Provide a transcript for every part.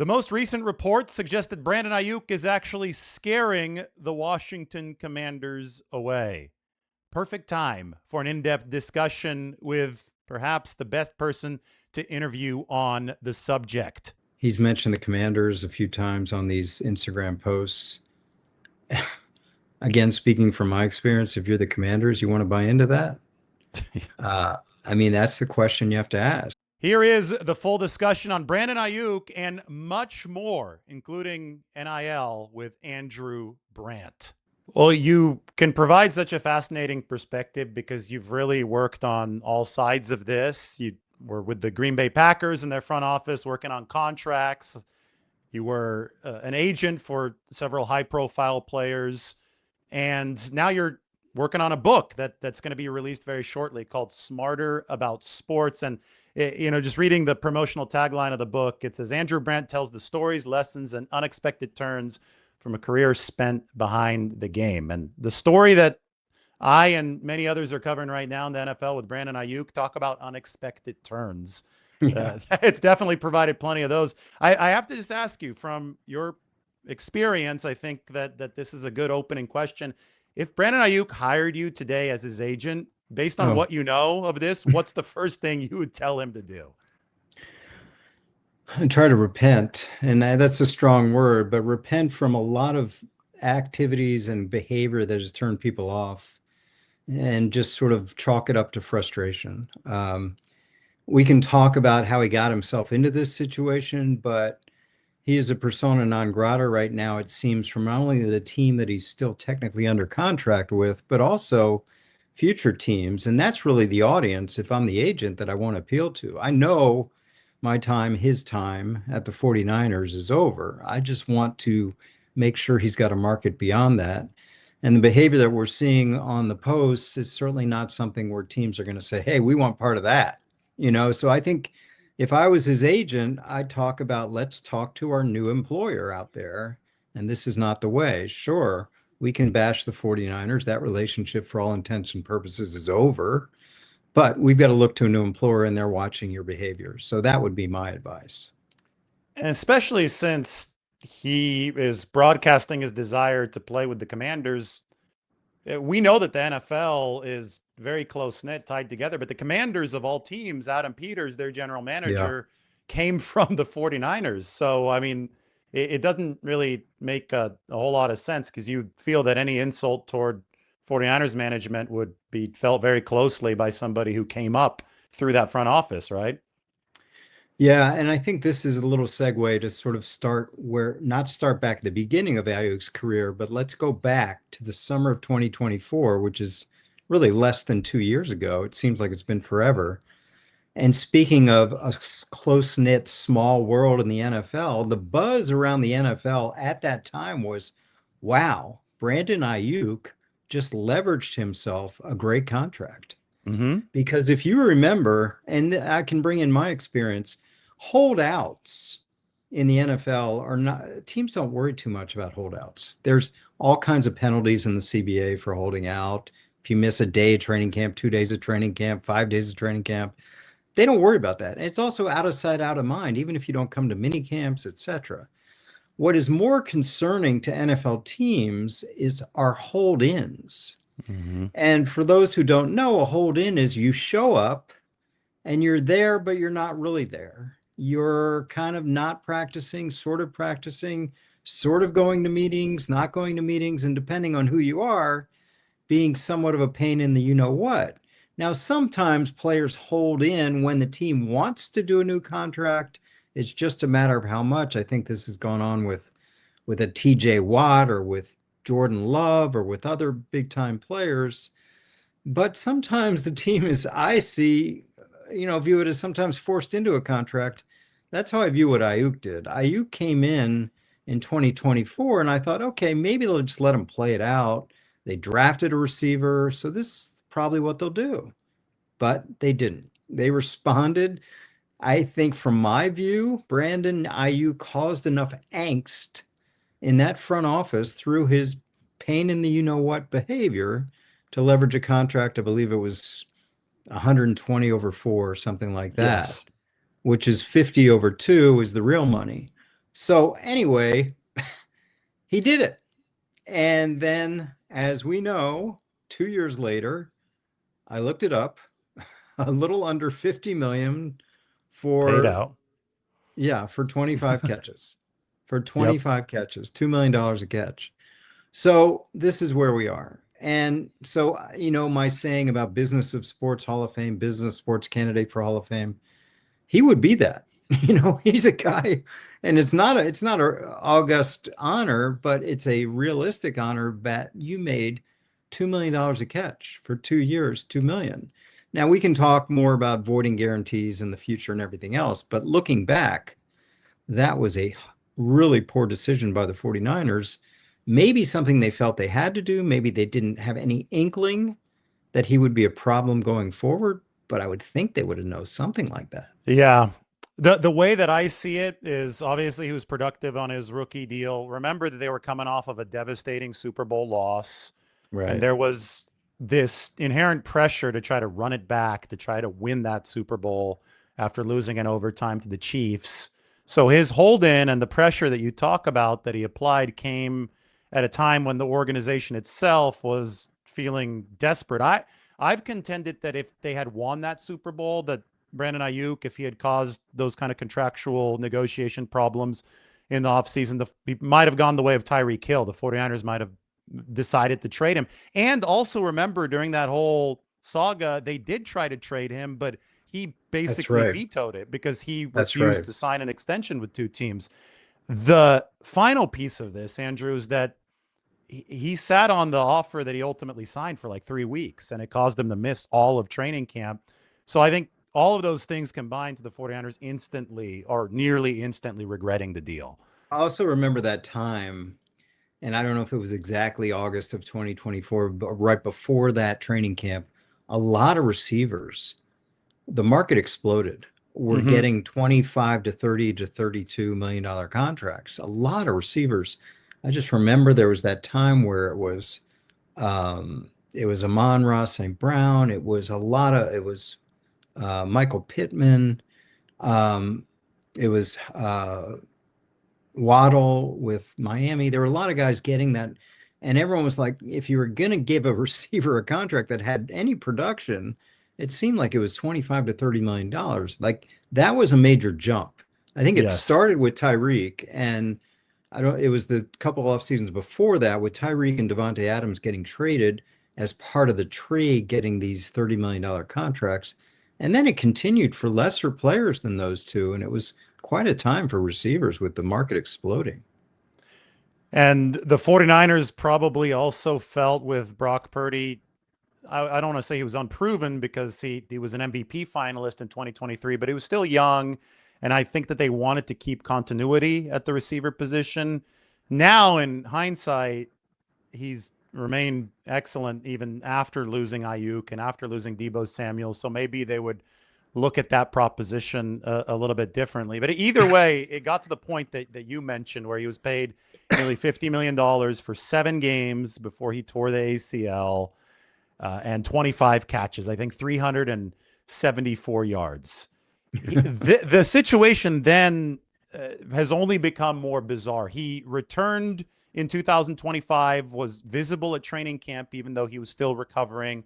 The most recent reports suggest that Brandon Aiyuk is actually scaring the Washington Commanders away. Perfect time for an in-depth discussion with perhaps the best person to interview on the subject. He's mentioned the Commanders a few times on these Instagram posts. Again, speaking from my experience, if you're the Commanders, you want to buy into that? That's the question you have to ask. Here is the full discussion on Brandon Aiyuk and much more, including NIL with Andrew Brandt. Well, you can provide such a fascinating perspective because you've really worked on all sides of this. You were with the Green Bay Packers in their front office working on contracts. You were an agent for several high-profile players. And now you're working on a book that's going to be released very shortly called Smarter About Sports. And just reading the promotional tagline of the book, it says, Andrew Brant tells the stories, lessons, and unexpected turns from a career spent behind the game. And the story that I and many others are covering right now in the NFL with Brandon Aiyuk talk about unexpected turns. Yeah. It's definitely provided plenty of those. I have to just ask you, from your experience, I think that this is a good opening question. If Brandon Aiyuk hired you today as his agent, based on what you know of this, what's the first thing you would tell him to do? And try to repent. And that's a strong word, but repent from a lot of activities and behavior that has turned people off, and just sort of chalk it up to frustration. We can talk about how he got himself into this situation, but he is a persona non grata right now, it seems, from not only the team that he's still technically under contract with, but also future teams. And that's really the audience, if I'm the agent, that I want to appeal to. I know my time, his time at the 49ers is over. I just want to make sure he's got a market beyond that. And the behavior that we're seeing on the posts is certainly not something where teams are going to say, hey, we want part of that. So I think if I was his agent, I'd talk about, let's talk to our new employer out there. And this is not the way. Sure, we can bash the 49ers. That relationship, for all intents and purposes, is over. But we've got to look to a new employer, and they're watching your behavior. So that would be my advice. And especially since he is broadcasting his desire to play with the Commanders, we know that the NFL is very close-knit, tied together, but the Commanders of all teams, Adam Peters, their general manager, came from the 49ers. So, it doesn't really make a whole lot of sense, because you feel that any insult toward 49ers management would be felt very closely by somebody who came up through that front office, right? Yeah, and I think this is a little segue to sort of not start back at the beginning of Aiyuk's career, but let's go back to the summer of 2024, which is really less than 2 years ago. It seems like it's been forever. And speaking of a close-knit small world in the NFL, the buzz around the NFL at that time was, wow, Brandon Aiyuk just leveraged himself a great contract. Mm-hmm. Because if you remember, and I can bring in my experience, holdouts in the NFL are not, teams don't worry too much about holdouts. There's all kinds of penalties in the CBA for holding out. If you miss a day of training camp, 2 days of training camp, 5 days of training camp, they don't worry about that. And it's also out of sight, out of mind, even if you don't come to mini camps, etc. What is more concerning to NFL teams is our hold-ins. Mm-hmm. And for those who don't know, a hold-in is you show up and you're there, but you're not really there. You're kind of not practicing, sort of going to meetings, not going to meetings, and depending on who you are, being somewhat of a pain in the you-know-what. Now, sometimes players hold in when the team wants to do a new contract. It's just a matter of how much. I think this has gone on with a TJ Watt or with Jordan Love or with other big-time players. But sometimes the team is, I see, view it as sometimes forced into a contract. That's how I view what Aiyuk did. Aiyuk came in 2024, and I thought, okay, maybe they'll just let him play it out. They drafted a receiver, so this is probably what they'll do. But they didn't. They responded. I think from my view, Brandon Aiyuk caused enough angst in that front office through his pain in the you-know-what behavior to leverage a contract. I believe it was 120 over 4 or something like that, Yes. which is 50 over 2 is the real money. So anyway, he did it. And then, as we know, 2 years later, I looked it up, a little under 50 million Paid for, out. yeah, for 25 catches. For Yep. 25 catches, $2 million a catch. So this is where we are. And so, my saying about business of sports Hall of Fame, business sports candidate for Hall of Fame, he would be that. He's a guy, and it's not a august honor, but it's a realistic honor that you made $2 million a catch for 2 years, 2 million. Now we can talk more about voiding guarantees in the future and everything else, but looking back, that was a really poor decision by the 49ers. Maybe something they felt they had to do. Maybe they didn't have any inkling that he would be a problem going forward, but I would think they would have known something like that. Yeah. The way that I see it is obviously he was productive on his rookie deal. Remember that they were coming off of a devastating Super Bowl loss, and Right. there was this inherent pressure to try to run it back, to try to win that Super Bowl after losing in overtime to the Chiefs. So his hold in and the pressure that you talk about that he applied came at a time when the organization itself was feeling desperate. I've contended that if they had won that Super Bowl, that Brandon Aiyuk, if he had caused those kind of contractual negotiation problems in the offseason, he might have gone the way of Tyreek Hill. The 49ers might have decided to trade him. And also remember during that whole saga, they did try to trade him, but he That's basically right. vetoed it because he That's refused right. to sign an extension with two teams. The final piece of this, Andrew, is that he sat on the offer that he ultimately signed for like 3 weeks, and it caused him to miss all of training camp. So I think all of those things combined to the 49ers instantly or nearly instantly regretting the deal. I also remember that time, and I don't know if it was exactly August of 2024, but right before that training camp, a lot of receivers, the market exploded. We're Mm-hmm. getting 25 to 30 to $32 million contracts. A lot of receivers. I just remember there was that time where it was Amon-Ra St. Brown. It was Michael Pittman. Um, it was Waddle with Miami. There were a lot of guys getting that. And everyone was like, if you were going to give a receiver a contract that had any production, it seemed like it was 25 to $30 million. Like that was a major jump. I think it Yes. started with Tyreek, and it was the couple off seasons before that with Tyreek and Devontae Adams getting traded as part of the trade, getting these $30 million contracts. And then it continued for lesser players than those two. And it was quite a time for receivers with the market exploding. And the 49ers probably also felt with Brock Purdy. I don't want to say he was unproven because he was an MVP finalist in 2023, but he was still young. And I think that they wanted to keep continuity at the receiver position. Now, in hindsight, he's remained excellent even after losing Ayuk and after losing Debo Samuel. So maybe they would look at that proposition a little bit differently. But either way, it got to the point that you mentioned where he was paid nearly $50 million for 7 games before he tore the ACL, and 25 catches, I think 374 yards. The situation then has only become more bizarre. He returned in 2025, was visible at training camp, even though he was still recovering.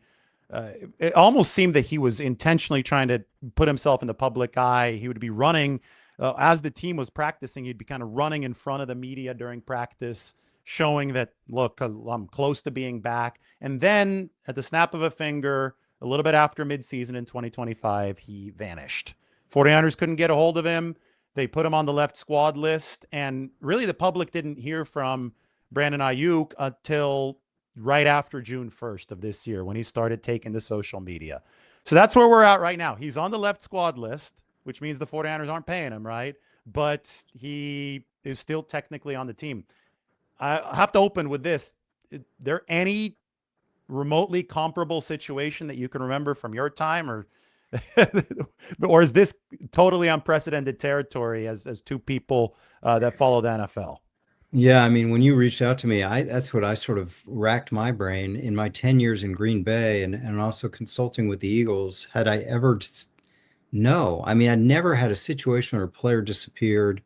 It almost seemed that he was intentionally trying to put himself in the public eye. He would be running as the team was practicing. He'd be kind of running in front of the media during practice, showing that, look, I'm close to being back. And then at the snap of a finger, a little bit after midseason in 2025, he vanished. 49ers couldn't get a hold of him. They put him on the left squad list. And really, the public didn't hear from Brandon Aiyuk until right after June 1st of this year when he started taking to social media. So that's where we're at right now. He's on the left squad list, which means the 49ers aren't paying him, right? But he is still technically on the team. I have to open with this. Is there any remotely comparable situation that you can remember from your time, or is this totally unprecedented territory as two people that follow the NFL? Yeah, I mean, when you reached out to me, that's what I sort of racked my brain in my 10 years in Green Bay and also consulting with the Eagles. Had I ever no, I mean, I never had a situation where a player disappeared.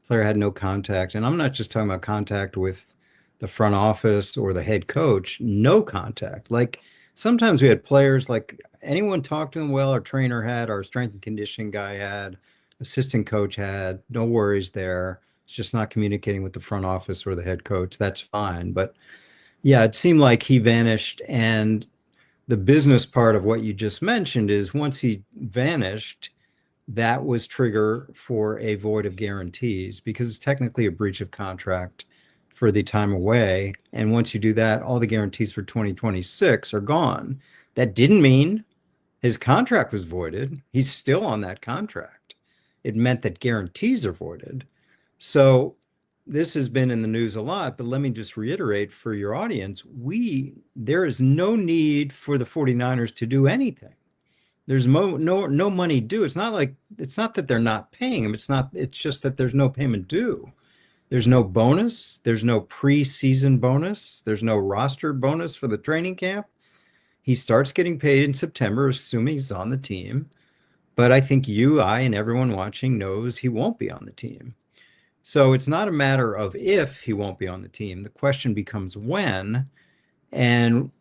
Player had no contact. And I'm not just talking about contact with the front office or the head coach, no contact. Like sometimes we had players like anyone talked to him well, our trainer had, our strength and conditioning guy had, assistant coach had, no worries there. It's just not communicating with the front office or the head coach. That's fine. But yeah, it seemed like he vanished. And the business part of what you just mentioned is once he vanished, that was trigger for a void of guarantees because it's technically a breach of contract for the time away. And once you do that, all the guarantees for 2026 are gone. That didn't mean his contract was voided. He's still on that contract. It meant that guarantees are voided. So this has been in the news a lot, but let me just reiterate for your audience, there is no need for the 49ers to do anything. There's no money due. It's not that they're not paying him. It's just that there's no payment due. There's no bonus. There's no preseason bonus. There's no roster bonus for the training camp. He starts getting paid in September, assuming he's on the team. But I think you, I, and everyone watching knows he won't be on the team. So it's not a matter of if he won't be on the team. The question becomes when. And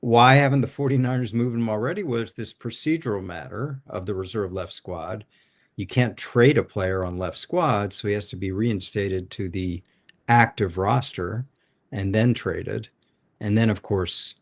why haven't the 49ers moved him already? Well, it's this procedural matter of the reserve left squad. You can't trade a player on left squad, so he has to be reinstated to the active roster and then traded. And then, of course,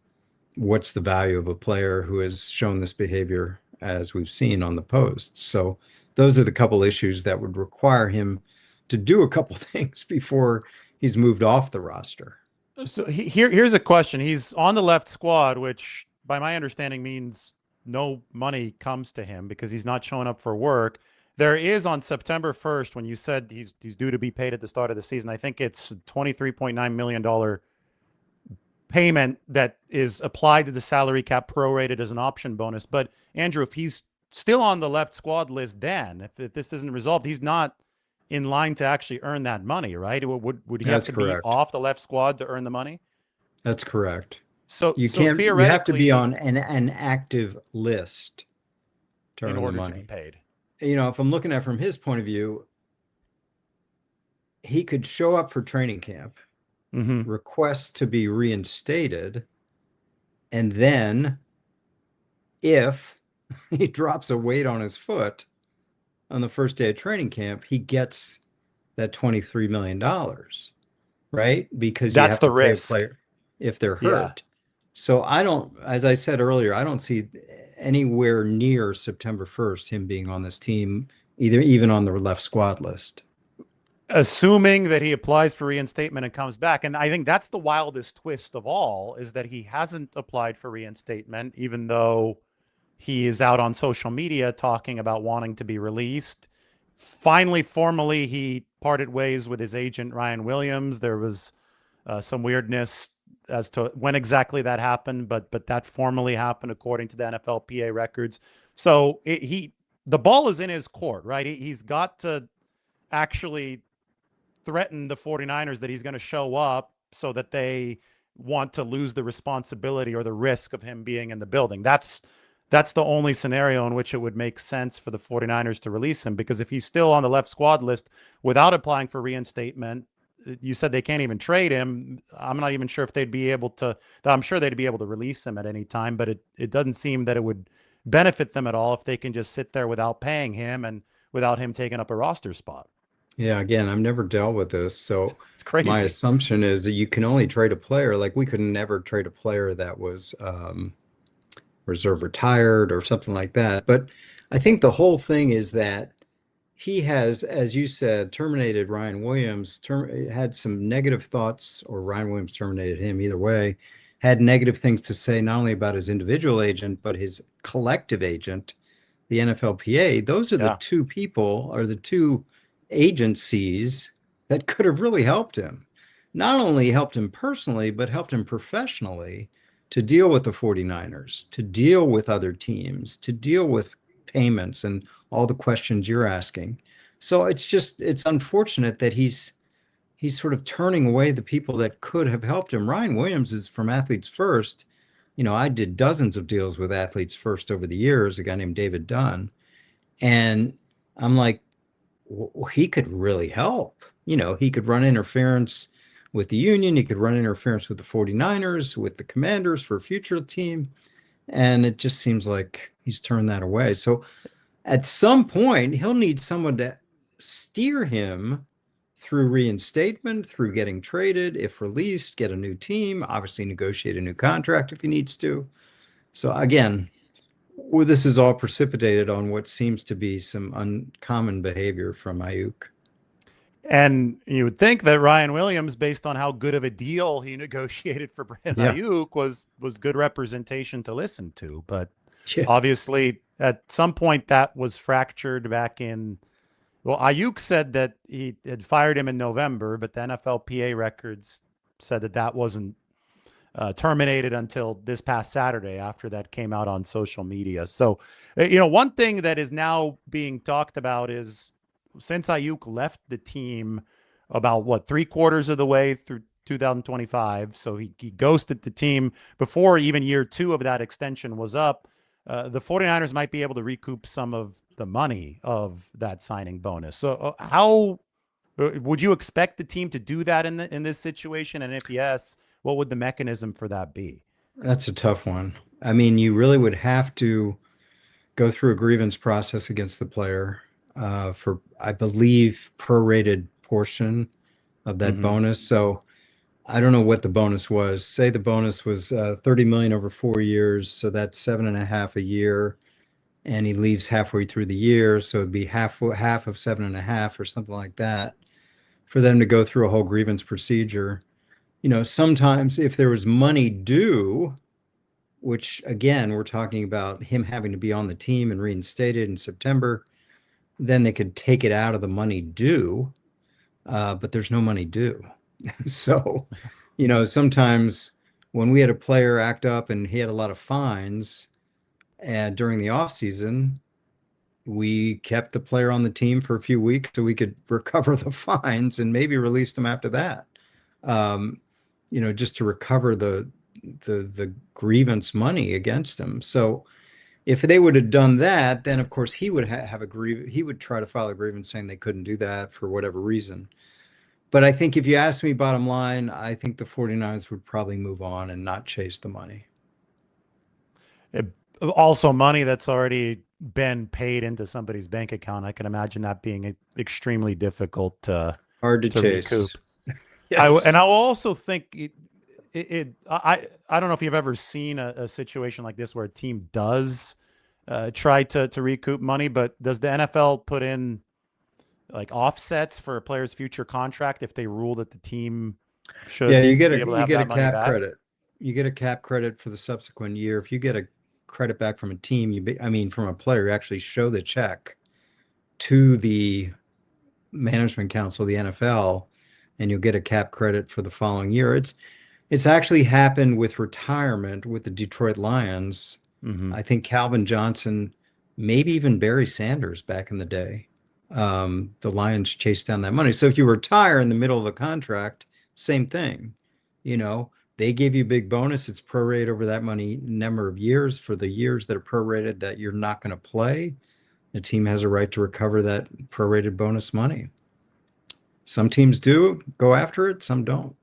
what's the value of a player who has shown this behavior as we've seen on the posts? So those are the couple issues that would require him to do a couple things before he's moved off the roster. So here's a question. He's on the left squad, which by my understanding means no money comes to him because he's not showing up for work. There is on September 1st, when you said he's due to be paid at the start of the season, I think it's $23.9 million payment that is applied to the salary cap prorated as an option bonus. But Andrew, if he's still on the left squad list, then if this isn't resolved, he's not in line to actually earn that money, right? Would he have to be off the left squad to earn the money? That's correct. So you have to be on an active list to earn the money. To be paid. You know, if I'm looking at it from his point of view, he could show up for training camp, request to be reinstated, and then if he drops a weight on his foot on the first day of training camp, he gets that $23 million, right? Because that's the risk pay a player if they're hurt. Yeah. So as I said earlier, I don't see anywhere near September 1st him being on this team, even on the left squad list. Assuming that he applies for reinstatement and comes back. And I think that's the wildest twist of all, is that he hasn't applied for reinstatement, even though he is out on social media talking about wanting to be released. Finally, formally, he parted ways with his agent, Ryan Williams. There was some weirdness as to when exactly that happened, but that formally happened according to the NFLPA records. So the ball is in his court, right? He's got to actually threaten the 49ers that he's going to show up so that they want to lose the responsibility or the risk of him being in the building. That's the only scenario in which it would make sense for the 49ers to release him, because if he's still on the left squad list without applying for reinstatement, you said they can't even trade him. I'm not even sure if they'd be able to. I'm sure they'd be able to release him at any time, but it doesn't seem that it would benefit them at all if they can just sit there without paying him and without him taking up a roster spot. Yeah, again, I've never dealt with this, so it's crazy. My assumption is that you can only trade a player. Like we could never trade a player that was reserve retired or something like that. But I think the whole thing is that he has, as you said, terminated Ryan Williams, had some negative thoughts, or Ryan Williams terminated him, either way, had negative things to say, not only about his individual agent, but his collective agent, the NFLPA. Those are the two people, or the two agencies that could have really helped him. Not only helped him personally, but helped him professionally to deal with the 49ers, to deal with other teams, to deal with payments and all the questions you're asking. So it's unfortunate that he's sort of turning away the people that could have helped him. Ryan Williams is from Athletes First. You know, I did dozens of deals with Athletes First over the years, a guy named David Dunn. And I'm like, he could really help. He could run interference with the union. He could run interference with the 49ers, with the Commanders for a future team. And it just seems like he's turned that away. So at some point, he'll need someone to steer him through reinstatement, through getting traded, if released, get a new team, obviously negotiate a new contract if he needs to. So again, well, this is all precipitated on what seems to be some uncommon behavior from Aiyuk. And you would think that Ryan Williams, based on how good of a deal he negotiated for Brandon Yeah. Aiyuk, was good representation to listen to. But Yeah. obviously, at some point, that was fractured back in. Well, Aiyuk said that he had fired him in November, but the NFLPA records said that that wasn't terminated until this past Saturday after that came out on social media. So, one thing that is now being talked about is since Ayuk left the team about what, 3/4 of the way through 2025. So he ghosted the team before even year two of that extension was up. The 49ers might be able to recoup some of the money of that signing bonus. So how would you expect the team to do that in this situation? And if yes, what would the mechanism for that be? That's a tough one. I mean, you really would have to go through a grievance process against the player for, I believe, prorated portion of that Mm-hmm. bonus. So I don't know what the bonus was. Say the bonus was 30 million over 4 years, so that's 7.5 a year, and he leaves halfway through the year, so it'd be half of 7.5 or something like that. For them to go through a whole grievance procedure, sometimes if there was money due, which again, we're talking about him having to be on the team and reinstated in September, then they could take it out of the money due, but there's no money due. So, sometimes when we had a player act up and he had a lot of fines, and during the off season, we kept the player on the team for a few weeks so we could recover the fines and maybe release them after that. Just to recover the grievance money against him. So if they would have done that, then of course he would have he would try to file a grievance saying they couldn't do that for whatever reason. But I think if you ask me bottom line, I think the 49ers would probably move on and not chase the money. Also, money that's already been paid into somebody's bank account. I can imagine that being extremely difficult Hard to to chase. recoup. And Yes. I will also think I don't know if you've ever seen a situation like this where a team does try to recoup money, but does the NFL put in like offsets for a player's future contract if they rule that the team Yeah, should be able to you have get a that money cap back? credit. You get a cap credit for the subsequent year. If you get a credit back from a team, I mean from a player, you actually show the check to the management council, the NFL, and you'll get a cap credit for the following year. It's actually happened with retirement with the Detroit Lions. Mm-hmm. I think Calvin Johnson, maybe even Barry Sanders back in the day. The Lions chased down that money. So if you retire in the middle of a contract, same thing. They give you a big bonus. It's prorated over that money number of years. For the years that are prorated that you're not going to play, the team has a right to recover that prorated bonus money. Some teams do go after it, some don't.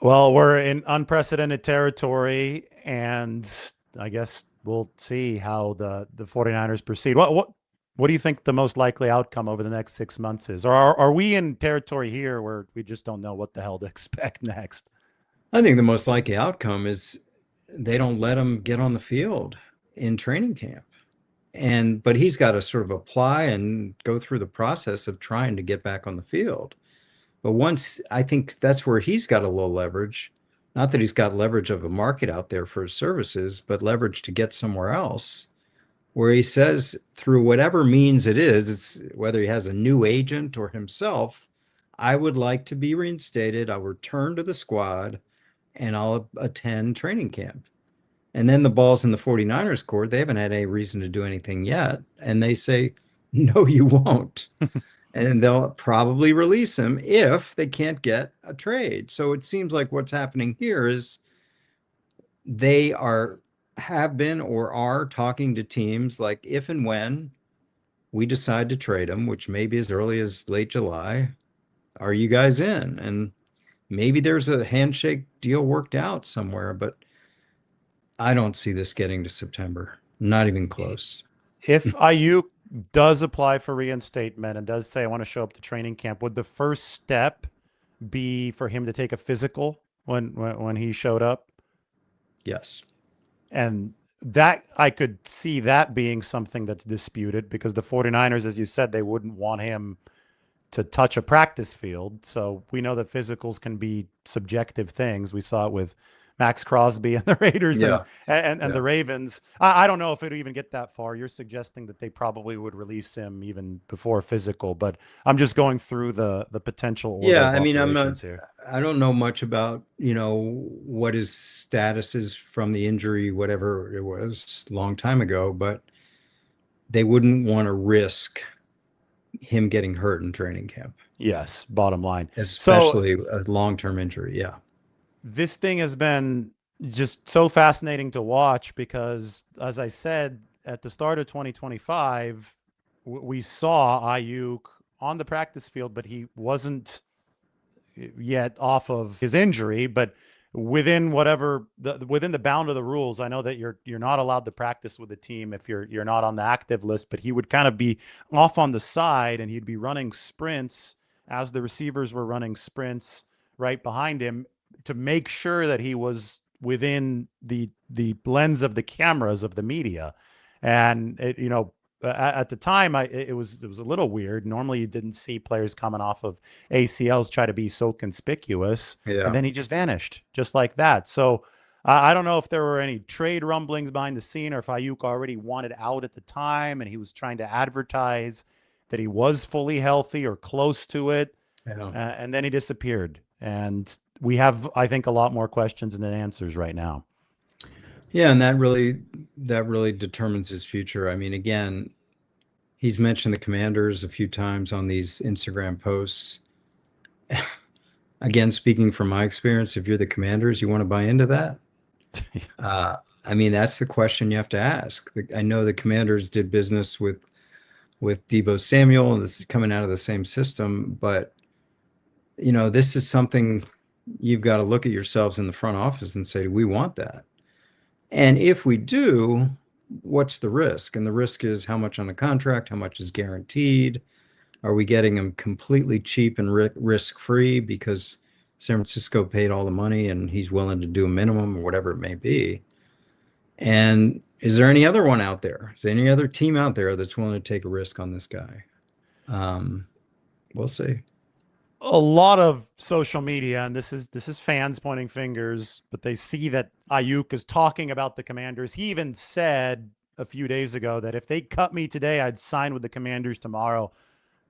Well, we're in unprecedented territory, and I guess we'll see how the 49ers proceed. What do you think the most likely outcome over the next 6 months is? Or are we in territory here where we just don't know what the hell to expect next? I think the most likely outcome is they don't let him get on the field in training camp. But he's got to sort of apply and go through the process of trying to get back on the field. But once I think that's where he's got a little leverage. Not that he's got leverage of a market out there for his services, but leverage to get somewhere else where he says through whatever means it is, it's whether he has a new agent or himself, I would like to be reinstated. I'll return to the squad and I'll attend training camp. And then the ball's in the 49ers court. They haven't had any reason to do anything yet. And they say, no, you won't. And they'll probably release him if they can't get a trade. So it seems like what's happening here is they have been or are talking to teams like if and when we decide to trade him, which may be as early as late July. Are you guys in? And maybe there's a handshake deal worked out somewhere, but I don't see this getting to September. Not even close. If Ayuk does apply for reinstatement and does say, I want to show up to training camp, would the first step be for him to take a physical when he showed up? Yes. And that I could see that being something that's disputed because the 49ers, as you said, they wouldn't want him to touch a practice field. So we know that physicals can be subjective things. We saw it with Max Crosby and the Raiders Yeah. and Yeah. the Ravens. I don't know if it'll even get that far. You're suggesting that they probably would release him even before physical, but I'm just going through the potential order Yeah. of I mean, operations here. I don't know much about, what his status is from the injury, whatever it was, a long time ago, but they wouldn't want to risk him getting hurt in training camp, Yes, bottom line. So especially a long-term injury. Yeah. this thing has been just so fascinating to watch because, as I said, at the start of 2025, we saw Ayuk on the practice field, but he wasn't yet off of his injury. But within within the bound of the rules, I know that you're not allowed to practice with the team if you're not on the active list. But he would kind of be off on the side, and he'd be running sprints as the receivers were running sprints right behind him to make sure that he was within the lens of the cameras of the media. And at the time, it was a little weird. Normally, you didn't see players coming off of ACLs try to be so conspicuous, and Yeah. then he just vanished just like that. So I don't know if there were any trade rumblings behind the scene, or if Ayuk already wanted out at the time, and he was trying to advertise that he was fully healthy or close to it, Yeah. and then he disappeared. And we have, I think, a lot more questions than answers right now. Yeah, and that really determines his future. I mean, again, he's mentioned the Commanders a few times on these Instagram posts. Again, speaking from my experience, if you're the Commanders, you want to buy into that? Uh, I mean, that's the question you have to ask. I know the Commanders did business with Debo Samuel, and this is coming out of the same system, but this is something you've got to look at yourselves in the front office and say, do we want that? And if we do, what's the risk? And the risk is how much on the contract, how much is guaranteed? Are we getting him completely cheap and risk-free because San Francisco paid all the money and he's willing to do a minimum or whatever it may be? And is there any other one out there? Is there any other team out there that's willing to take a risk on this guy? We'll see. A lot of social media, and this is fans pointing fingers, but they see that Ayuk is talking about the Commanders. He even said a few days ago that if they cut me today, I'd sign with the Commanders tomorrow.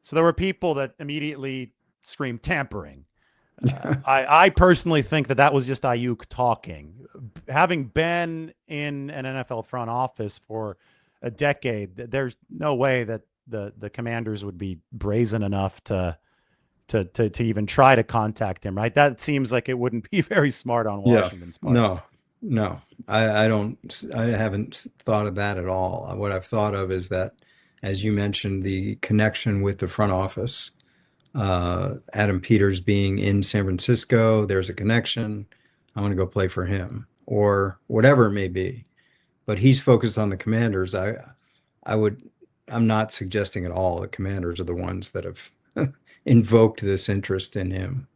So there were people that immediately screamed tampering. I personally think that was just Ayuk talking. Having been in an NFL front office for a decade, there's no way that the Commanders would be brazen enough to even try to contact him, right? That seems like it wouldn't be very smart on Yeah. Washington's part. No. I haven't thought of that at all. What I've thought of is that, as you mentioned, the connection with the front office, Adam Peters being in San Francisco, there's a connection. I want to go play for him or whatever it may be. But he's focused on the Commanders. I'm not suggesting at all the Commanders are the ones that have invoked this interest in him.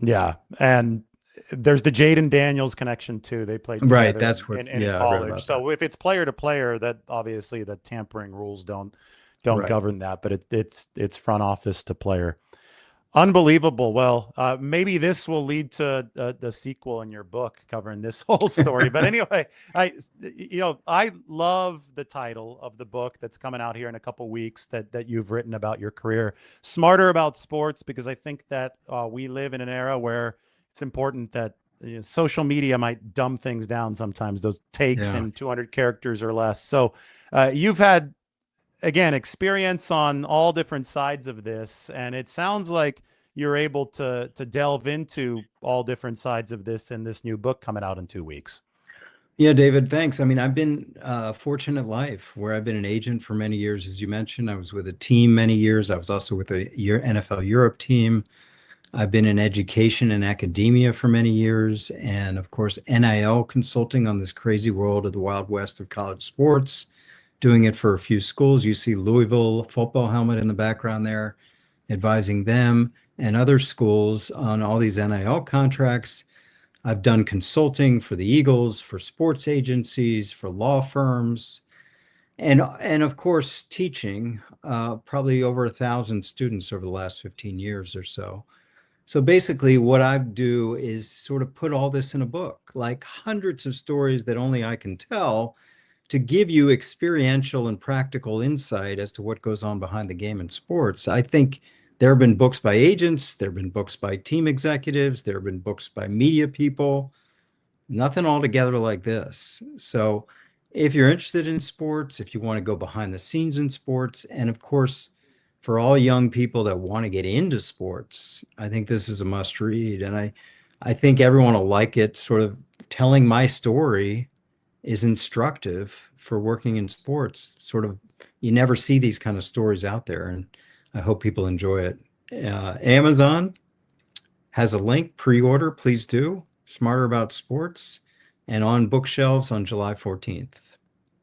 Yeah, and there's the Jaden Daniels connection too. They played Right. together That's in I read college. about that. So if it's player to player, that obviously the tampering rules don't Right. govern that. But it's front office to player. Unbelievable. Well, maybe this will lead to the sequel in your book covering this whole story. But anyway, I love the title of the book that's coming out here in a couple weeks that you've written about your career, Smarter About Sports, because I think that we live in an era where it's important that social media might dumb things down sometimes, those takes Yeah. in 200 characters or less. So you've had, again, experience on all different sides of this, and it sounds like you're able to delve into all different sides of this in this new book coming out in 2 weeks. Yeah, David, thanks. I mean, I've been fortunate life where I've been an agent for many years, as you mentioned. I was with a team many years. I was also with a NFL Europe team. I've been in education and academia for many years, and of course, NIL consulting on this crazy world of the Wild West of college sports, doing it for a few schools. You see Louisville football helmet in the background there, advising them and other schools on all these NIL contracts. I've done consulting for the Eagles, for sports agencies, for law firms, and of course teaching probably over 1,000 students over the last 15 years or so. So basically, what I do is sort of put all this in a book, like hundreds of stories that only I can tell, to give you experiential and practical insight as to what goes on behind the game in sports. I think there have been books by agents, there have been books by team executives, there have been books by media people, nothing altogether like this. So if you're interested in sports, if you want to go behind the scenes in sports, and of course, for all young people that want to get into sports, I think this is a must read. And I think everyone will like it. Sort of telling my story is instructive for working in sports. Sort of, you never see these kind of stories out there, and I hope people enjoy it. Amazon has a link, pre-order, please do. Smarter About Sports, and on bookshelves on July 14th.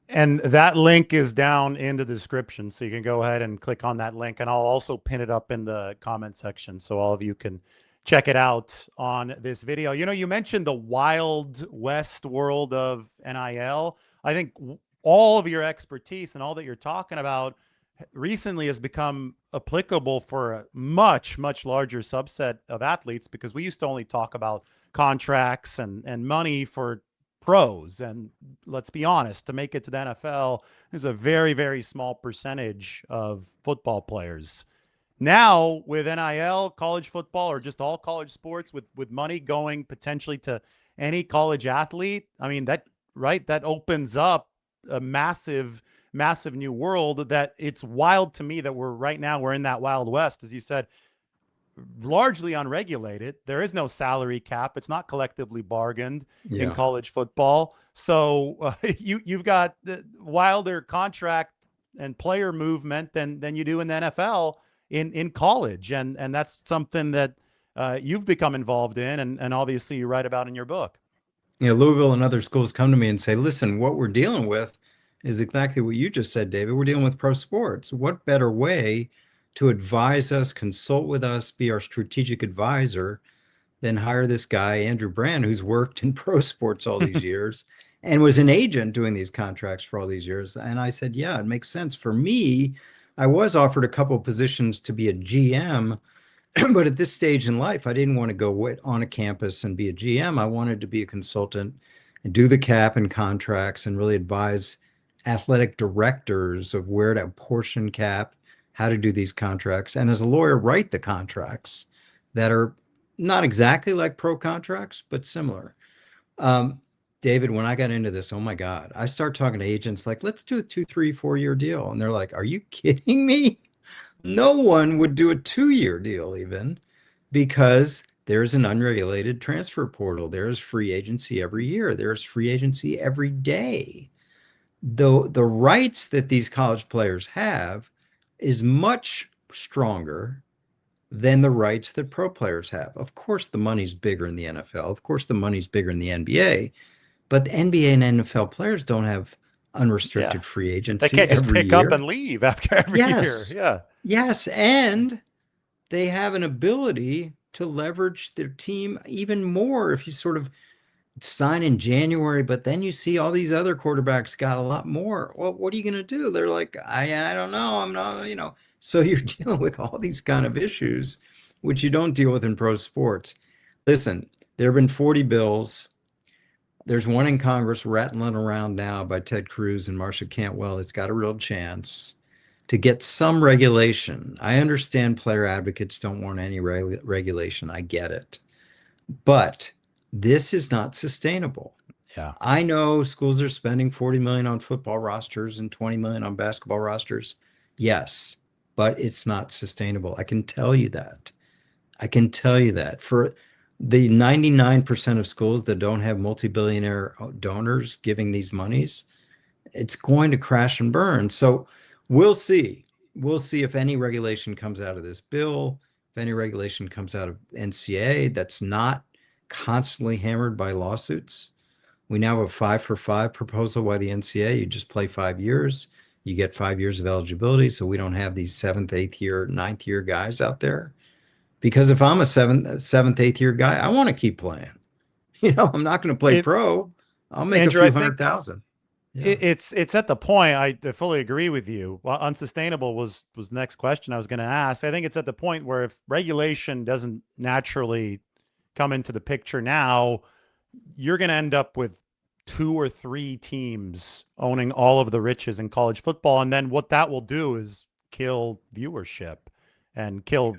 And that link is down in the description. So you can go ahead and click on that link. And I'll also pin it up in the comment section so all of you can check it out on this video. You know, you mentioned the Wild West world of NIL. I think all of your expertise and all that you're talking about recently has become applicable for a much, much larger subset of athletes, because we used to only talk about contracts and money for pros. And let's be honest, to make it to the NFL is a very, very small percentage of football players. Now with NIL, college football, or just all college sports, with money going potentially to any college athlete, I mean, that, right, that opens up a massive, massive new world that it's wild to me that we're in that Wild West, as you said, largely unregulated. There is no salary cap. It's not collectively bargained in Yeah. college football. So you've got the wilder contract and player movement than you do in the NFL in college, and that's something that you've become involved in, and obviously you write about in your book. You know, Louisville and other schools come to me and say, listen, what we're dealing with is exactly what you just said, David. We're dealing with pro sports. What better way to advise us, consult with us, be our strategic advisor than hire this guy, Andrew Brandt, who's worked in pro sports all these years and was an agent doing these contracts for all these years. And I said, yeah, it makes sense. For me, I was offered a couple of positions to be a GM, but at this stage in life, I didn't want to go on a campus and be a GM. I wanted to be a consultant and do the cap and contracts and really advise athletic directors of where to portion cap, how to do these contracts, and as a lawyer, write the contracts that are not exactly like pro contracts, but similar. David, when I got into this, oh my God, I start talking to agents like, let's do a 2, 3, 4 year deal. And they're like, are you kidding me? No one would do a 2 year deal even, because there's an unregulated transfer portal. There's free agency every year. There's free agency every day. The rights that these college players have is much stronger than the rights that pro players have. Of course, the money's bigger in the NFL. Of course, the money's bigger in the NBA, but the NBA and NFL players don't have Yeah. unrestricted free They agency can't just every pick up year. and leave after every year. Yes. Yeah. Yes. And they have an ability to leverage their team even more if you sort of sign in January, but then you see all these other quarterbacks got a lot more. Well, what are you going to do? They're like, I don't know. I'm not, you know. So you're dealing with all these kind of issues, which you don't deal with in pro sports. Listen, there have been 40 bills. There's one in Congress rattling around now by Ted Cruz and Marsha Cantwell. It's got a real chance to get some regulation. I understand player advocates don't want any regulation. I get it. But this is not sustainable. Yeah. I know schools are spending 40 million on football rosters and 20 million on basketball rosters. Yes, but it's not sustainable. I can tell you that. I can tell you that. For The 99% of schools that don't have multi-billionaire donors giving these monies, it's going to crash and burn. So we'll see. We'll see if any regulation comes out of this bill, if any regulation comes out of NCAA that's not constantly hammered by lawsuits. We now have a 5-for-5 proposal by the NCAA. You just play 5 years, you get 5 years of eligibility. So we don't have these seventh, eighth year, ninth year guys out there. Because if I'm a seventh, eighth year guy, I want to keep playing. I'm not going to play It, pro. I'll make a Andrew, I few think 100,000. Yeah. it's at the point. I fully agree with you. Well, unsustainable was the next question I was going to ask. I think it's at the point where if regulation doesn't naturally come into the picture now, you're going to end up with two or three teams owning all of the riches in college football. And then what that will do is kill viewership and kill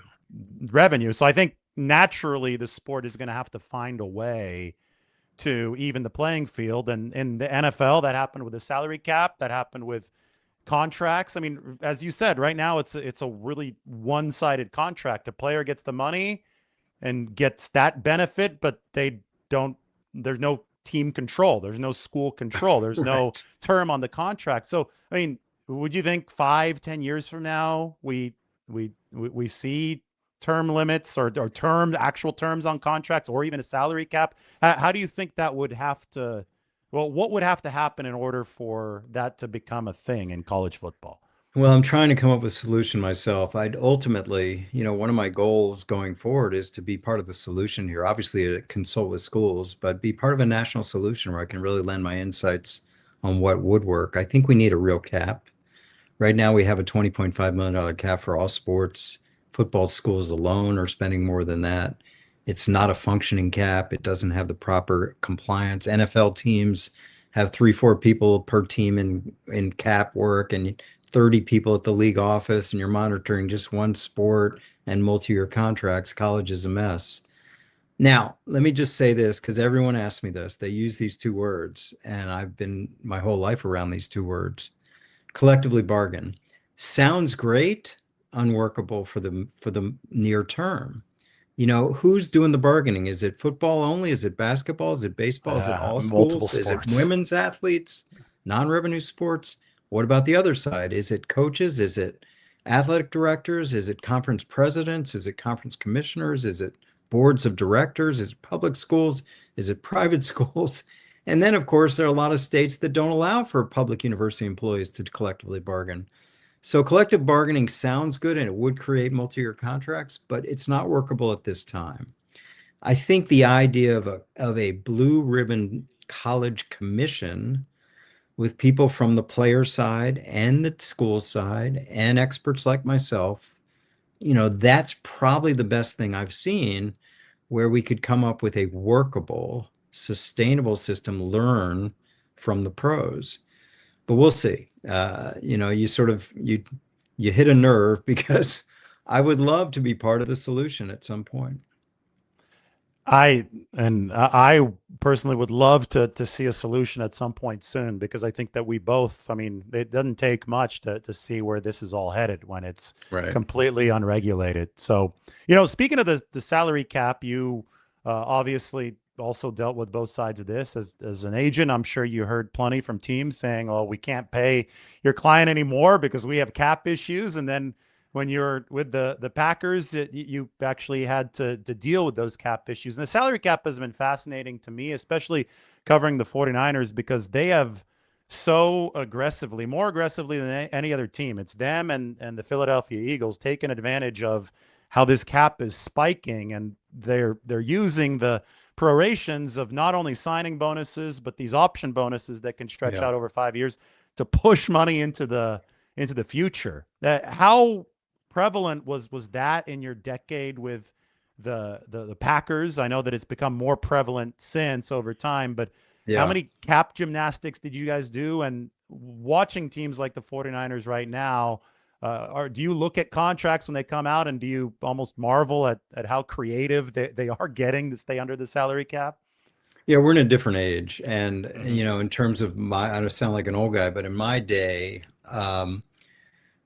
revenue. So I think naturally the sport is going to have to find a way to even the playing field. And in the NFL, that happened with the salary cap, that happened with contracts. I mean, as you said, right now it's a really one-sided contract. A player gets the money and gets that benefit, but they don't, there's no team control, there's no school control, there's no Right. term on the contract. So I mean, would you think 5-10 years from now we see term limits or term actual terms on contracts or even a salary cap? How do you think that would have to, well, what would have to happen in order for that to become a thing in college football? Well, I'm trying to come up with a solution myself. I'd ultimately, one of my goals going forward is to be part of the solution here. Obviously, to consult with schools, but be part of a national solution where I can really lend my insights on what would work. I think we need a real cap. Right now, we have a $20.5 million cap for all sports. Football schools alone are spending more than that. It's not a functioning cap. It doesn't have the proper compliance. NFL teams have 3-4 people per team in cap work and 30 people at the league office, and you're monitoring just one sport and multi-year contracts. College is a mess. Now, let me just say this because everyone asks me this. They use these two words, and I've been my whole life around these two words. Collectively bargain. Sounds great, unworkable for the near term. Who's doing the bargaining? Is it football only? Is it basketball? Is it baseball? Is it all Multiple schools? Is it sports. women's athletes, non-revenue sports? What about the other side? Is it coaches? Is it athletic directors? Is it conference presidents? Is it conference commissioners? Is it boards of directors? Is it public schools? Is it private schools? And then, of course, there are a lot of states that don't allow for public university employees to collectively bargain. So collective bargaining sounds good and it would create multi-year contracts, but it's not workable at this time. I think the idea of a blue ribbon college commission with people from the player side and the school side and experts like myself, that's probably the best thing I've seen where we could come up with a workable, sustainable system, learn from the pros. But we'll see. You hit a nerve because I would love to be part of the solution at some point. I personally would love to see a solution at some point soon because I think that we both, I mean, it doesn't take much to see where this is all headed when it's Right. completely unregulated. So, speaking of the salary cap, you obviously also dealt with both sides of this as an agent. I'm sure you heard plenty from teams saying, "Oh, we can't pay your client anymore because we have cap issues." And then when you're with the Packers, you actually had to deal with those cap issues. And the salary cap has been fascinating to me, especially covering the 49ers, because they have so aggressively, more aggressively than any other team. It's them and the Philadelphia Eagles taking advantage of how this cap is spiking, and they're using the prorations of not only signing bonuses but these option bonuses that can stretch Yeah. out over 5 years to push money into the future. How prevalent was that in your decade with the Packers? I know that it's become more prevalent since over time, but how Yeah. many cap gymnastics did you guys do? And watching teams like the 49ers right now, do you look at contracts when they come out and do you almost marvel at how creative they are getting to stay under the salary cap? Yeah, we're in a different age. And, Hmm. in terms of I don't sound like an old guy, but in my day,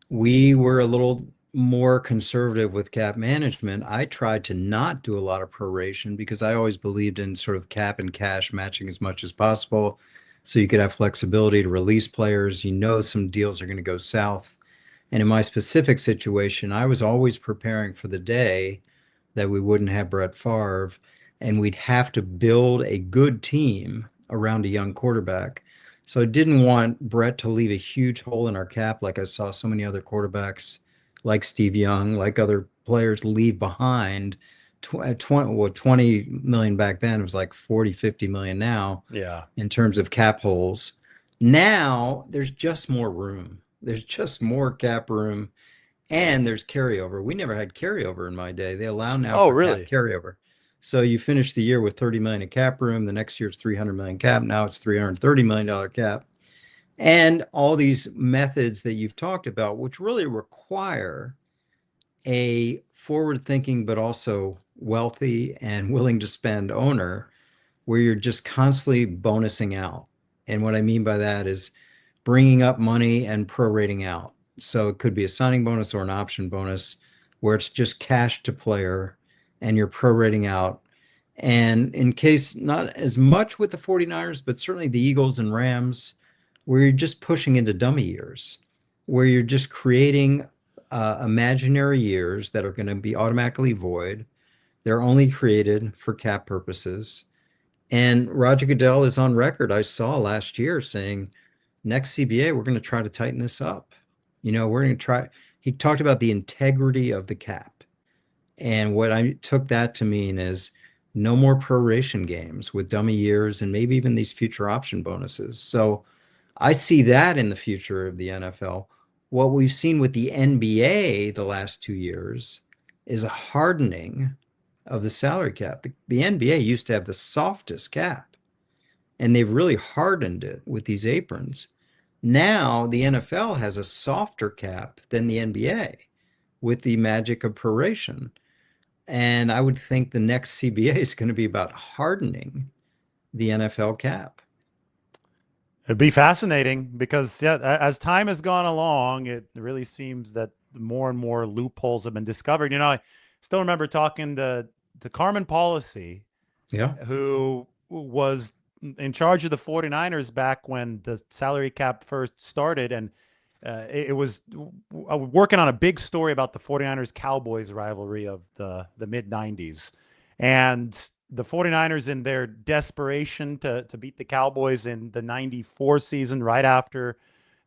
we were a little more conservative with cap management, I tried to not do a lot of proration because I always believed in sort of cap and cash matching as much as possible. So you could have flexibility to release players. You know, some deals are going to go south. And in my specific situation, I was always preparing for the day that we wouldn't have Brett Favre and we'd have to build a good team around a young quarterback. So I didn't want Brett to leave a huge hole in our cap like I saw so many other quarterbacks like Steve Young, like other players leave behind 20 million back then. It was like 40, 50 million now Yeah. in terms of cap holes. Now there's just more room. There's just more cap room and there's carryover. We never had carryover in my day. They allow now Oh, for cap really? carryover. So you finish the year with 30 million in cap room. The next year it's 300 million cap. Now it's $330 million cap. And all these methods that you've talked about, which really require a forward thinking, but also wealthy and willing to spend owner, where you're just constantly bonusing out. And what I mean by that is bringing up money and prorating out. So it could be a signing bonus or an option bonus where it's just cash to player and you're prorating out. And in case not as much with the 49ers, but certainly the Eagles and Rams, where you're just pushing into dummy years, where you're just creating imaginary years that are going to be automatically void. They're only created for cap purposes. And Roger Goodell is on record, I saw last year, saying, next CBA, we're going to try to tighten this up. You know, we're going to try. He talked about the integrity of the cap. And what I took that to mean is no more proration games with dummy years and maybe even these future option bonuses. So I see that in the future of the NFL. What we've seen with the NBA the last 2 years is a hardening of the salary cap. The NBA used to have the softest cap, and they've really hardened it with these aprons. Now the NFL has a softer cap than the NBA with the magic of proration. And I would think the next CBA is going to be about hardening the NFL cap. It'd be fascinating because, yeah, as time has gone along, it really seems that more and more loopholes have been discovered. You know, I still remember talking to Carmen Policy, Yeah. who was in charge of the 49ers back when the salary cap first started. And it was working on a big story about the 49ers Cowboys rivalry of the mid 90s. And the 49ers, in their desperation to beat the Cowboys in the 94 season, right after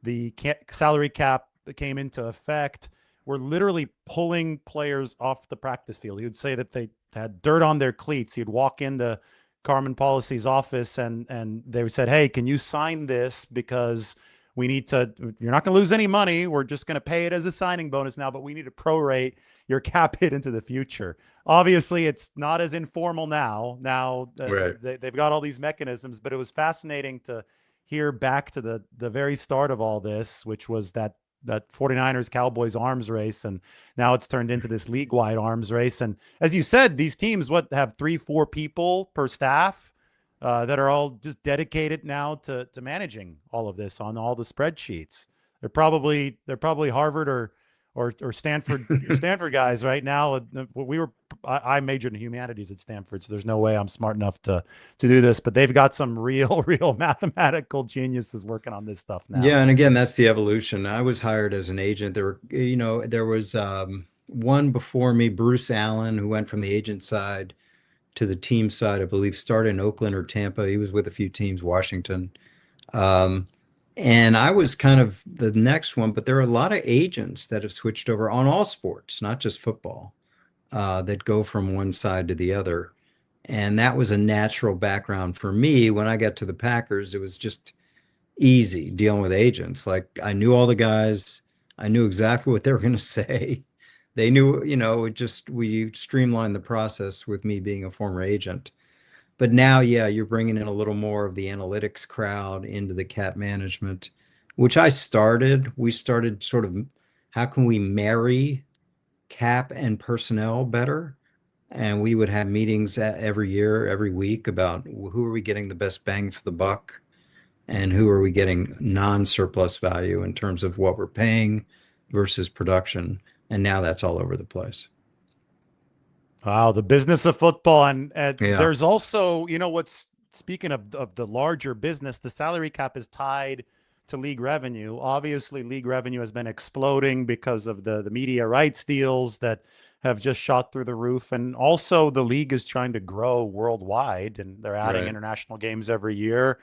the salary cap came into effect, were literally pulling players off the practice field. He would say that they had dirt on their cleats. He'd walk into Carmen Policy's office and they said, "Hey, can you sign this? Because we need to, you're not going to lose any money. We're just going to pay it as a signing bonus now, but we need to prorate your cap hit into the future." Obviously, it's not as informal now. Now Right. they've got all these mechanisms, but it was fascinating to hear back to the very start of all this, which was that 49ers Cowboys arms race. And now it's turned into this league wide arms race. And as you said, these teams, what, have 3-4 people per staff that are all just dedicated now to managing all of this on all the spreadsheets. They're probably Harvard or Stanford guys right now. I majored in humanities at Stanford, so there's no way I'm smart enough to do this. But they've got some real mathematical geniuses working on this stuff now. Yeah, and again, that's the evolution. I was hired as an agent. There was one before me, Bruce Allen, who went from the agent side to the team side, I believe, started in Oakland or Tampa. He was with a few teams, Washington. Um, and I was kind of the next one, but there are a lot of agents that have switched over on all sports, not just football, that go from one side to the other. And that was a natural background for me. When I got to the Packers, it was just easy dealing with agents. Like I knew all the guys, I knew exactly what they were going to say. They knew, we streamlined the process with me being a former agent. But now, yeah, you're bringing in a little more of the analytics crowd into the cap management, which I started. We started sort of how can we marry cap and personnel better? And we would have meetings every year, every week about who are we getting the best bang for the buck and who are we getting non-surplus value in terms of what we're paying versus production. And now that's all over the place. Wow, the business of football, and Yeah, there's also, what's speaking of the larger business, the salary cap is tied to league revenue. Obviously, league revenue has been exploding because of the media rights deals that have just shot through the roof, and also the league is trying to grow worldwide, and they're adding right. international games every year.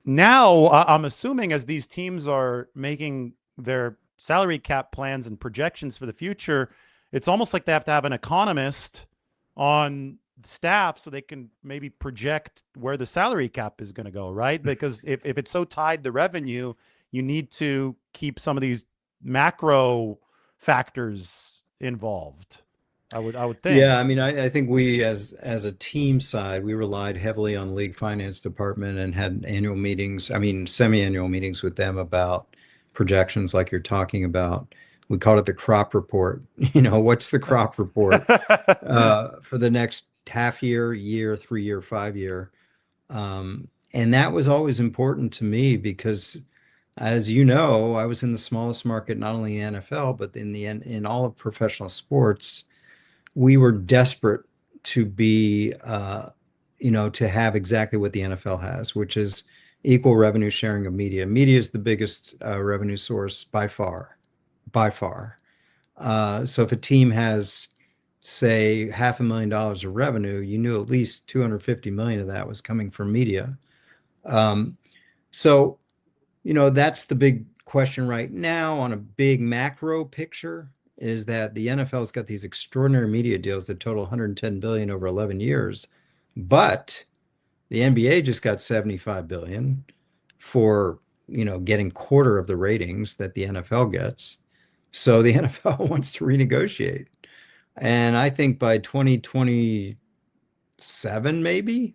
Now, I'm assuming as these teams are making their salary cap plans and projections for the future, it's almost like they have to have an economist on staff so they can maybe project where the salary cap is going to go, right? Because if it's so tied to revenue, you need to keep some of these macro factors involved. I would Yeah, I think. mean, I think we as a team side, we relied heavily on league finance department and had annual meetings, I mean, semi-annual meetings with them about projections like you're talking about. We called it the crop report. What's the crop report for the next half year, year, 3 year, 5 year? And that was always important to me because, as you know, I was in the smallest market, not only in the NFL, but in all of professional sports. We were desperate to be, to have exactly what the NFL has, which is equal revenue sharing of media. Media is the biggest revenue source by far, by far. So if a team has, say, $500,000 of revenue, you knew at least 250 million of that was coming from media. Um, so that's the big question right now on a big macro picture is that the NFL's got these extraordinary media deals that total 110 billion over 11 years, but the NBA just got 75 billion for, getting quarter of the ratings that the NFL gets. So the NFL wants to renegotiate. And I think by 2027, maybe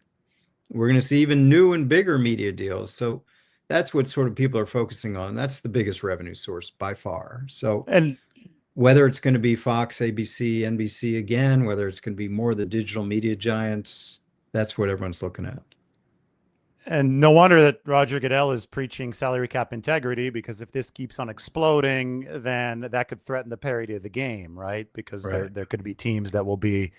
we're going to see even new and bigger media deals. So that's what sort of people are focusing on. That's the biggest revenue source by far. So and whether it's going to be Fox, ABC, NBC again, whether it's going to be more of the digital media giants, that's what everyone's looking at. And no wonder that Roger Goodell is preaching salary cap integrity, because if this keeps on exploding, then that could threaten the parity of the game, right? Because there Right. there could be teams that will be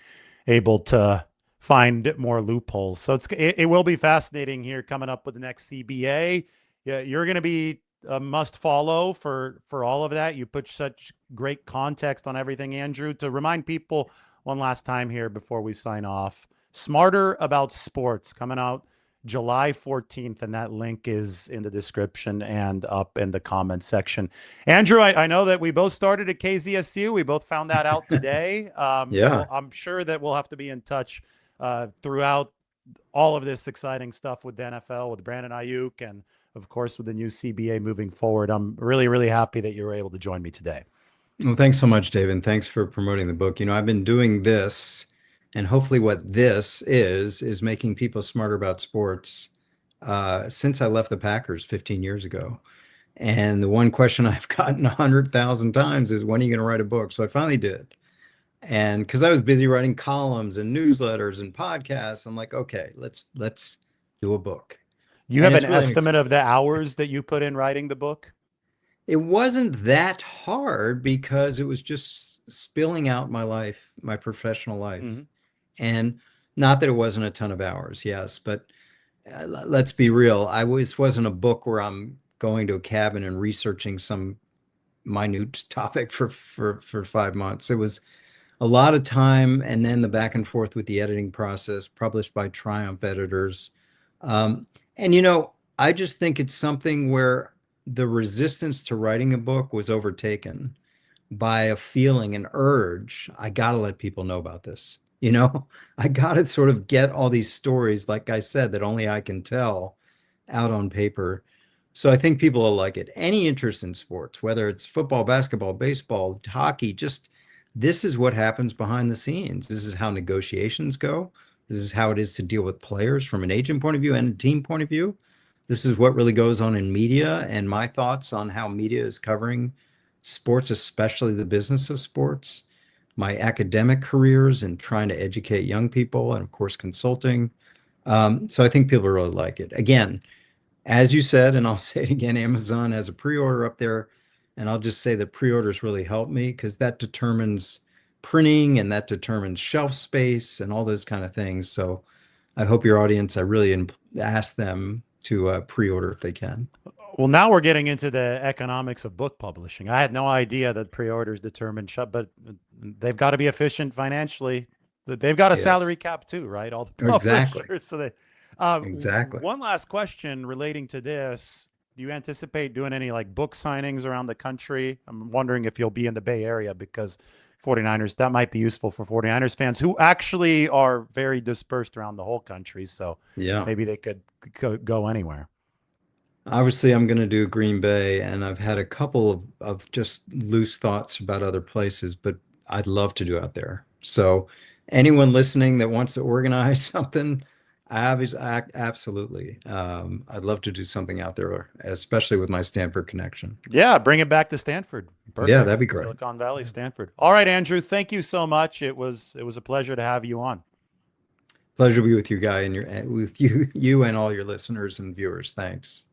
able to find more loopholes. So it will be fascinating here coming up with the next CBA. Yeah, you're going to be a must follow for all of that. You put such great context on everything, Andrew. To remind people one last time here before we sign off, Smarter About Sports coming out July 14th, and that link is in the description and up in the comment section. Andrew, I know that we both started at KZSU. We both found that out today. Yeah. I'm sure that we'll have to be in touch throughout all of this exciting stuff with the NFL, with Brandon Aiyuk, and of course with the new CBA moving forward. I'm really, really happy that you were able to join me today. Well, thanks so much, David. Thanks for promoting the book. I've been doing this, and hopefully, what this is making people smarter about sports since I left the Packers 15 years ago. And the one question I've gotten 100,000 times is, when are you going to write a book? So I finally did. And because I was busy writing columns and newsletters and podcasts, I'm like, okay, let's do a book. You And have an it's really estimate of the hours that you put in writing the book? it wasn't that hard because it was just spilling out my life, my professional life. Mm-hmm. And not that it wasn't a ton of hours, yes, but let's be real. This wasn't a book where I'm going to a cabin and researching some minute topic for 5 months. It was a lot of time, and then the back and forth with the editing process, published by Triumph editors. Um, and I just think it's something where the resistance to writing a book was overtaken by a feeling, an urge. I got to let people know about this. I got to sort of get all these stories, like I said, that only I can tell, out on paper. So I think people will like it. Any interest in sports, whether it's football, basketball, baseball, hockey, just this is what happens behind the scenes. This is how negotiations go. This is how it is to deal with players from an agent point of view and a team point of view. This is what really goes on in media, and my thoughts on how media is covering sports, especially the business of sports, my academic careers and trying to educate young people, and of course, consulting. So I think people really like it. Again, as you said, and I'll say it again, Amazon has a pre-order up there. And I'll just say that pre-orders really help me because that determines printing and that determines shelf space and all those kind of things. So I hope your audience, I really ask them to pre-order if they can. Well, now we're getting into the economics of book publishing. I had no idea that pre-orders determine shut, but they've got to be efficient financially. They've got a Yes, salary cap too, right? All the exactly. publishers. So they. Exactly. One last question relating to this: do you anticipate doing any like book signings around the country? I'm wondering if you'll be in the Bay Area because 49ers, that might be useful for 49ers fans who actually are very dispersed around the whole country. So Yeah. maybe they could go anywhere. Obviously, I'm going to do Green Bay, and I've had a couple of just loose thoughts about other places, but I'd love to do out there. So, anyone listening that wants to organize something, absolutely. I'd love to do something out there, especially with my Stanford connection. Yeah, bring it back to Stanford. Yeah, that'd Perfect. be great. Silicon Valley, Stanford. All right, Andrew, thank you so much. It was a pleasure to have you on. Pleasure to be with you, Guy, and with you and all your listeners and viewers. Thanks.